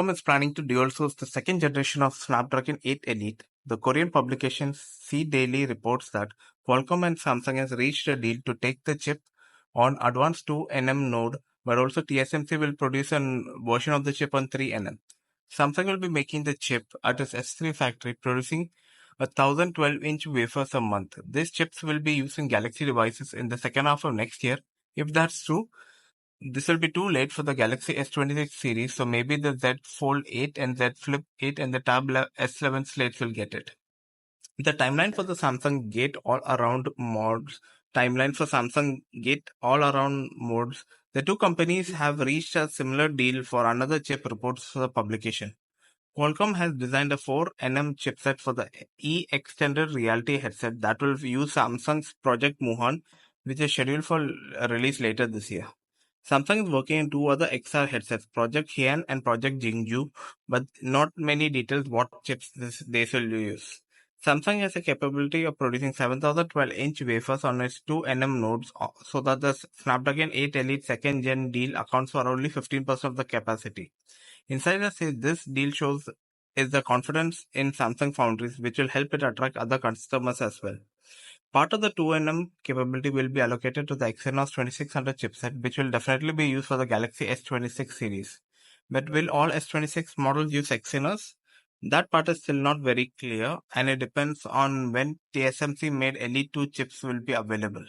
Qualcomm is planning to dual source the second generation of Snapdragon 8 Elite. The Korean publication C Daily reports that Qualcomm and Samsung has reached a deal to take the chip on advanced 2nm node, but also TSMC will produce a version of the chip on 3nm. Samsung will be making the chip at its S3 factory, producing 1,012-inch wafers a month. These chips will be used in Galaxy devices in the second half of next year. If that's true, this will be too late for the Galaxy S26 series, so maybe the Z Fold8 and Z Flip8 and the Tab S11 slates will get it. The timeline for the Samsung Gate All-Around mods, the two companies have reached a similar deal for another chip, reports for the publication. Qualcomm has designed a 4nm chipset for the E-Extended Reality headset that will use Samsung's Project Muhan, which is scheduled for release later this year. Samsung is working on two other XR headsets, Project Hien and Project Jingju, but not many details what chips they will use. Samsung has a capability of producing 7,012-inch wafers on its 2nm nodes, so that the Snapdragon 8 Elite 2nd Gen deal accounts for only 15% of the capacity. Insiders say this deal shows is the confidence in Samsung Foundries, which will help it attract other customers as well. Part of the 2nm capability will be allocated to the Exynos 2600 chipset, which will definitely be used for the Galaxy S26 series. But will all S26 models use Exynos? That part is still not very clear, and it depends on when TSMC made Elite 2 chips will be available.